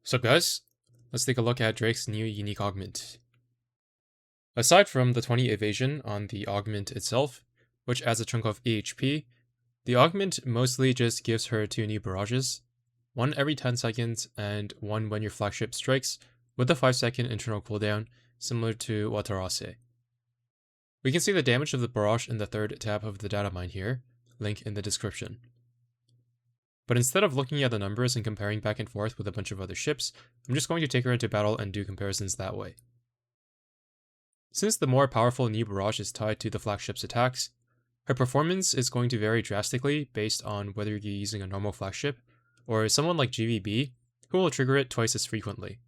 So guys, let's take a look at Drake's new unique augment. Aside from the 20 evasion on the augment itself, which adds a chunk of EHP, the augment mostly just gives her 2 new barrages, one every 10 seconds and one when your flagship strikes, with a 5-second internal cooldown, similar to Watarase. We can see the damage of the barrage in the 3rd tab of the Datamine here, link in the description. But instead of looking at the numbers and comparing back and forth with a bunch of other ships, I'm just going to take her into battle and do comparisons that way. Since the more powerful new barrage is tied to the flagship's attacks, her performance is going to vary drastically based on whether you're using a normal flagship, or someone like GVB, who will trigger it twice as frequently.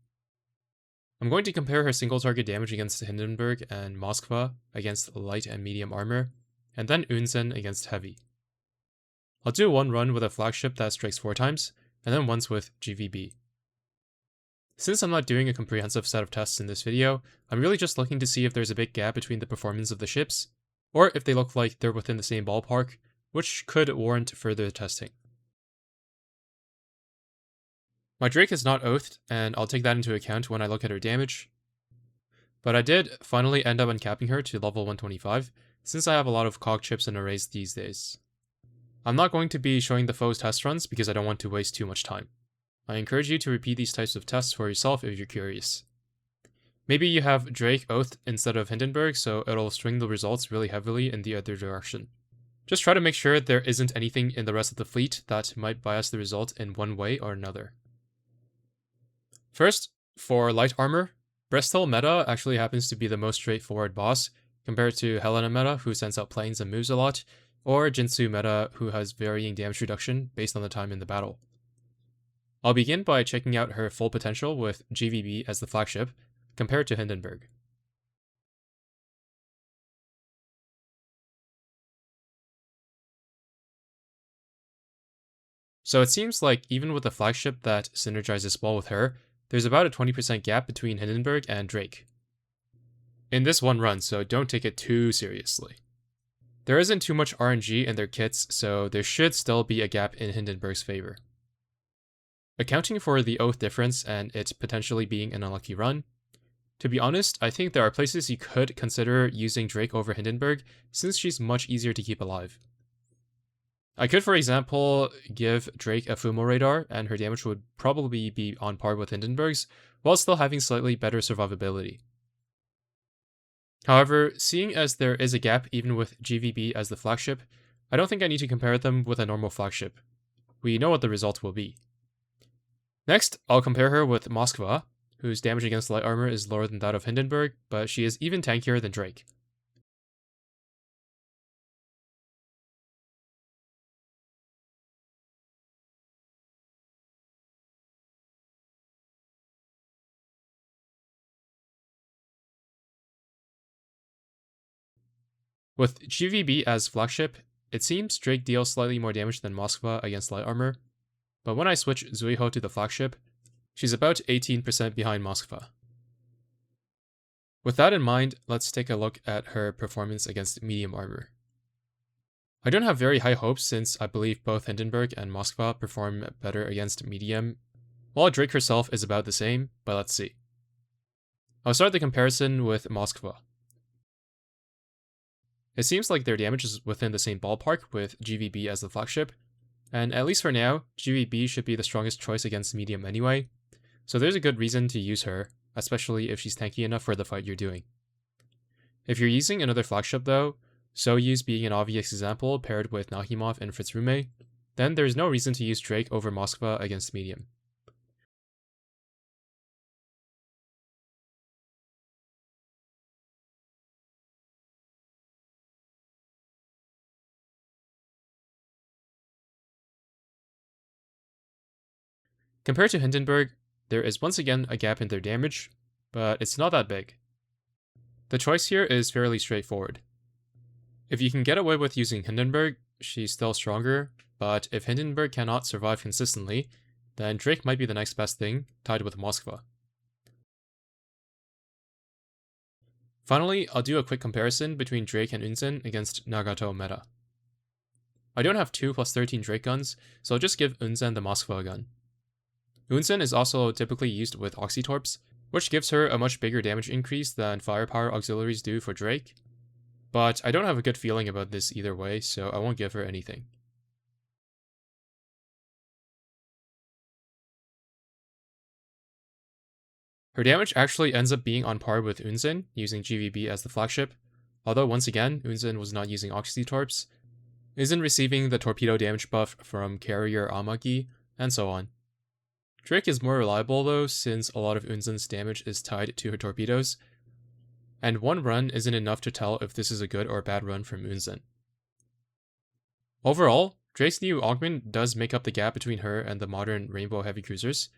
I'm going to compare her single target damage against Hindenburg and Moskva against light and medium armor, and then Unzen against heavy. I'll do one run with a flagship that strikes 4 times, and then once with GVB. Since I'm not doing a comprehensive set of tests in this video, I'm really just looking to see if there's a big gap between the performance of the ships, or if they look like they're within the same ballpark, which could warrant further testing. My Drake is not oathed, and I'll take that into account when I look at her damage, but I did finally end up uncapping her to level 125, since I have a lot of cog chips and arrays these days. I'm not going to be showing the foe's test runs because I don't want to waste too much time. I encourage you to repeat these types of tests for yourself if you're curious. Maybe you have Drake oathed instead of Hindenburg, so it'll swing the results really heavily in the other direction. Just try to make sure there isn't anything in the rest of the fleet that might bias the result in one way or another. First, for light armor, Bristol meta actually happens to be the most straightforward boss, compared to Helena meta, who sends out planes and moves a lot, or Jinsu meta, who has varying damage reduction based on the time in the battle. I'll begin by checking out her full potential with GVB as the flagship, compared to Hindenburg. So it seems like even with a flagship that synergizes well with her, there's about a 20% gap between Hindenburg and Drake. In this one run, so don't take it too seriously. There isn't too much RNG in their kits, so there should still be a gap in Hindenburg's favor. Accounting for the oath difference and it potentially being an unlucky run, to be honest, I think there are places you could consider using Drake over Hindenburg, since she's much easier to keep alive. I could, for example, give Drake a Fumo radar, and her damage would probably be on par with Hindenburg's, while still having slightly better survivability. However, seeing as there is a gap even with GVB as the flagship, I don't think I need to compare them with a normal flagship. We know what the result will be. Next, I'll compare her with Moskva, whose damage against light armor is lower than that of Hindenburg, but she is even tankier than Drake. With GVB as flagship, it seems Drake deals slightly more damage than Moskva against light armor, but when I switch Zuikaku to the flagship, she's about 18% behind Moskva. With that in mind, let's take a look at her performance against medium armor. I don't have very high hopes since I believe both Hindenburg and Moskva perform better against medium, while Drake herself is about the same, but let's see. I'll start the comparison with Moskva. It seems like their damage is within the same ballpark with GVB as the flagship, and at least for now, GVB should be the strongest choice against medium anyway, so there's a good reason to use her, especially if she's tanky enough for the fight you're doing. If you're using another flagship though, Soyuz being an obvious example paired with Nahimov and Fitzrume, then there's no reason to use Drake over Moskva against medium. Compared to Hindenburg, there is once again a gap in their damage, but it's not that big. The choice here is fairly straightforward. If you can get away with using Hindenburg, she's still stronger, but if Hindenburg cannot survive consistently, then Drake might be the next best thing, tied with Moskva. Finally, I'll do a quick comparison between Drake and Unzen against Nagato meta. I don't have 2 + 13 Drake guns, so I'll just give Unzen the Moskva gun. Unsen is also typically used with Oxytorps, which gives her a much bigger damage increase than Firepower auxiliaries do for Drake. But I don't have a good feeling about this either way, so I won't give her anything. Her damage actually ends up being on par with Unsen, using GVB as the flagship, although once again, Unsen was not using Oxytorps, isn't receiving the torpedo damage buff from Carrier Amagi, and so on. Drake is more reliable though, since a lot of Unsen's damage is tied to her torpedoes, and one run isn't enough to tell if this is a good or bad run from Unsen. Overall, Drake's new augment does make up the gap between her and the modern Rainbow heavy cruisers,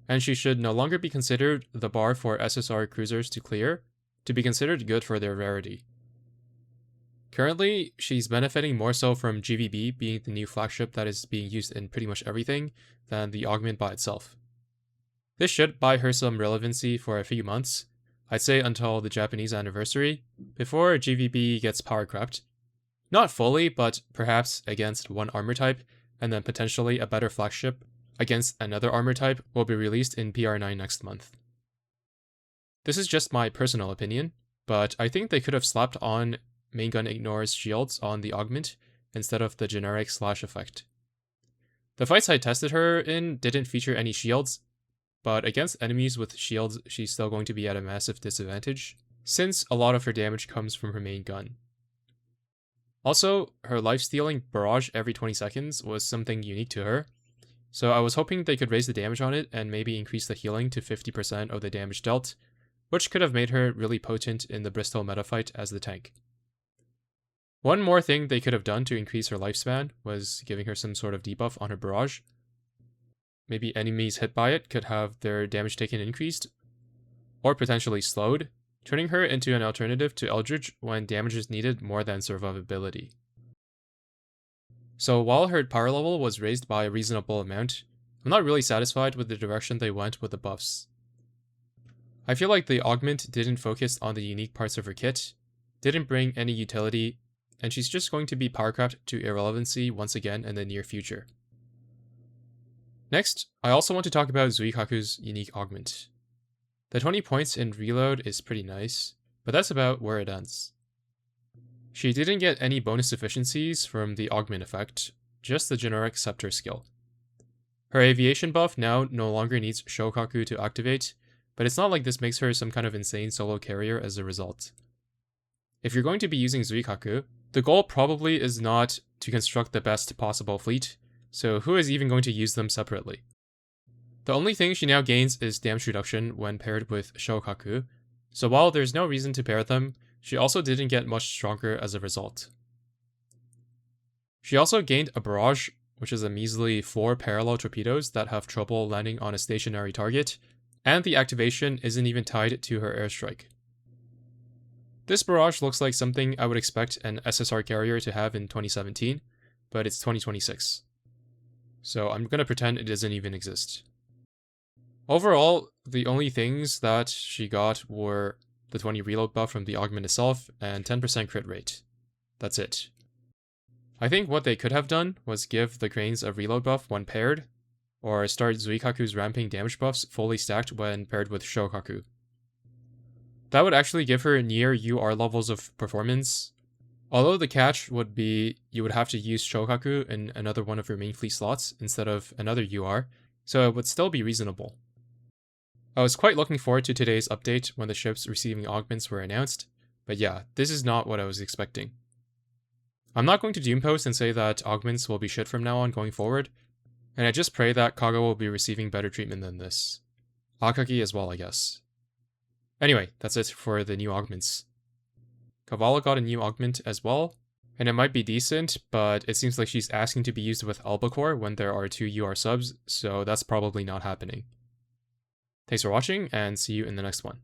and she should no longer be considered the bar for SSR cruisers to clear to be considered good for their rarity. Currently, she's benefiting more so from GVB being the new flagship that is being used in pretty much everything than the augment by itself. This should buy her some relevancy for a few months, I'd say until the Japanese anniversary, before GVB gets power crept. Not fully, but perhaps against one armor type, and then potentially a better flagship against another armor type will be released in PR9 next month. This is just my personal opinion, but I think they could have slapped on Main Gun Ignores shields on the augment instead of the generic slash effect. The fights I tested her in didn't feature any shields, but against enemies with shields she's still going to be at a massive disadvantage, since a lot of her damage comes from her main gun. Also, her life-stealing barrage every 20 seconds was something unique to her, so I was hoping they could raise the damage on it and maybe increase the healing to 50% of the damage dealt, which could have made her really potent in the Bristol meta fight as the tank. One more thing they could have done to increase her lifespan was giving her some sort of debuff on her barrage. Maybe enemies hit by it could have their damage taken increased, or potentially slowed, turning her into an alternative to Eldritch when damage is needed more than survivability. So while her power level was raised by a reasonable amount, I'm not really satisfied with the direction they went with the buffs. I feel like the augment didn't focus on the unique parts of her kit, didn't bring any utility, and she's just going to be power crept to irrelevancy once again in the near future. Next, I also want to talk about Zuikaku's unique augment. The 20 points in reload is pretty nice, but that's about where it ends. She didn't get any bonus efficiencies from the augment effect, just the generic scepter skill. Her aviation buff now no longer needs Shokaku to activate, but it's not like this makes her some kind of insane solo carrier as a result. If you're going to be using Zuikaku, the goal probably is not to construct the best possible fleet, so who is even going to use them separately? The only thing she now gains is damage reduction when paired with Shokaku, so while there's no reason to pair them, she also didn't get much stronger as a result. She also gained a barrage, which is a measly 4 parallel torpedoes that have trouble landing on a stationary target, and the activation isn't even tied to her airstrike. This barrage looks like something I would expect an SSR carrier to have in 2017, but it's 2026. So I'm gonna pretend it doesn't even exist. Overall, the only things that she got were the 20 reload buff from the augment itself and 10% crit rate. That's it. I think what they could have done was give the cranes a reload buff when paired, or start Zuikaku's ramping damage buffs fully stacked when paired with Shokaku. That would actually give her near UR levels of performance, although the catch would be you would have to use Shokaku in another one of your main fleet slots instead of another UR, so it would still be reasonable. I was quite looking forward to today's update when the ships receiving augments were announced, but yeah, this is not what I was expecting. I'm not going to doompost and say that augments will be shit from now on going forward, and I just pray that Kaga will be receiving better treatment than this. Akagi as well, I guess. Anyway, that's it for the new augments. Kavala got a new augment as well, and it might be decent, but it seems like she's asking to be used with Albacore when there are 2 UR subs, so that's probably not happening. Thanks for watching, and see you in the next one.